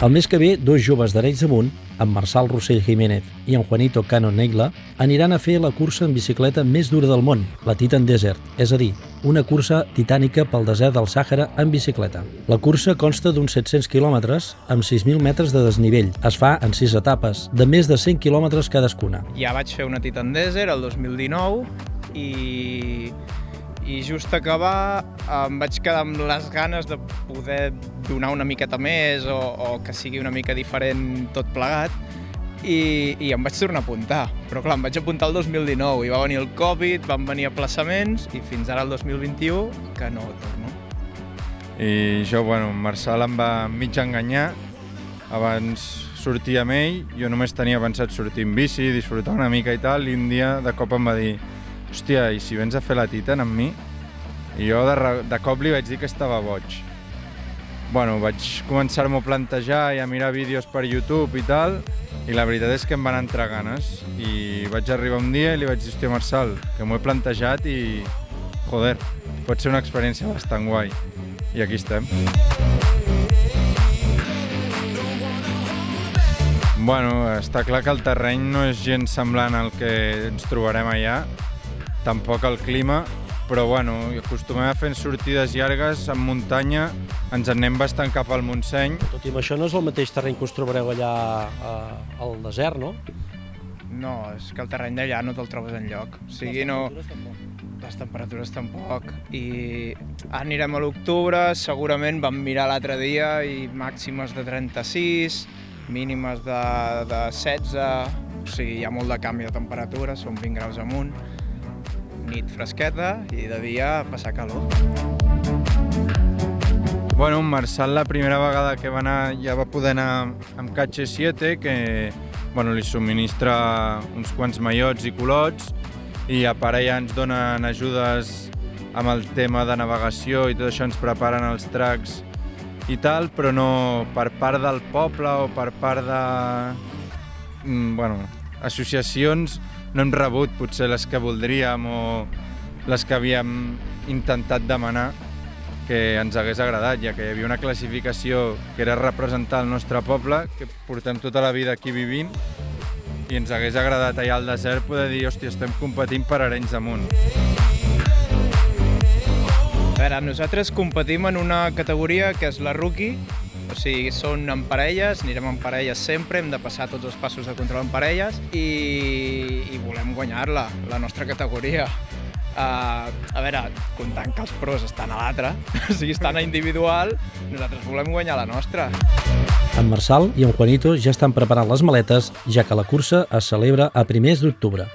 El mes que ve, dos joves d'Arenys de Munt, en Marçal Rossell Jiménez i en Juanito Cano Negla, aniran a fer la cursa en bicicleta més dura del món, la Titan Desert, és a dir, una cursa titànica pel desert del Sàhara en bicicleta. La cursa consta d'uns 700 quilòmetres amb 6.000 metres de desnivell. Es fa en 6 etapes, de més de 100 quilòmetres cadascuna. Ja vaig fer una Titan Desert el 2019 i just acabar em vaig quedar amb les ganes de poder donar una miqueta més o que sigui una mica diferent tot plegat i em vaig tornar a apuntar. Però clar, em vaig apuntar el 2019 i va venir el Covid, van venir aplaçaments i fins ara el 2021 que no torno. I jo, bueno, Marçal em va mig enganyar. Abans sortia amb ell, jo només tenia pensat sortir en bici, disfrutar una mica i tal, i un dia de cop em va dir hòstia, i si vens a fer la Titan amb mi? I jo de cop li vaig dir que estava boig. Bueno, vaig començar-m'ho a plantejar i a mirar vídeos per YouTube i tal, i la veritat és que em van entrar ganes. I vaig arribar un dia i li vaig dir, hòstia, Marçal, que m'ho he plantejat i, joder, pot ser una experiència bastant guai. I aquí estem. Bueno, està clar que el terreny no és gens semblant al que ens trobarem allà, tampoc el clima, però bueno, acostumem a fer sortides llargues en muntanya, ens en anem bastant cap al Montseny. Tot i amb això no és el mateix terreny que us trobareu allà al desert, no? No, és que el terreny d'allà no te'l trobes enlloc. O sigui, no... Les temperatures tampoc. I anirem a l'octubre, segurament vam mirar l'altre dia i màximes de 36, mínimes de 16, o sigui, hi ha molt de canvi de temperatura, són 20 graus amunt, nit fresqueta i de dia passar calor. Bueno, Marçal la primera vegada que va anar ja va poder anar amb KH7, que bueno, li subministra uns quants maillots i culots, i a part ja ens donen ajudes amb el tema de navegació i tot això, ens preparen els tracks i tal, però no per part del poble o per part de associacions no hem rebut potser les que voldríem o les que havíem intentat demanar que ens hagués agradat, ja que hi havia una classificació que era representar el nostre poble, que portem tota la vida aquí vivint, i ens hagués agradat allà al desert poder dir, hòstia, estem competint per Arenys de Munt. A veure, nosaltres competim en una categoria que és la Rookie, o sigui, són en parelles, anirem en parelles sempre, hem de passar tots els passos de control en parelles i volem guanyar-la, la nostra categoria. A veure, comptant que els pros estan a l'altra, o sigui, estan a individual, nosaltres volem guanyar la nostra. En Marçal i en Juanito ja estan preparant les maletes, ja que la cursa es celebra a primers d'octubre.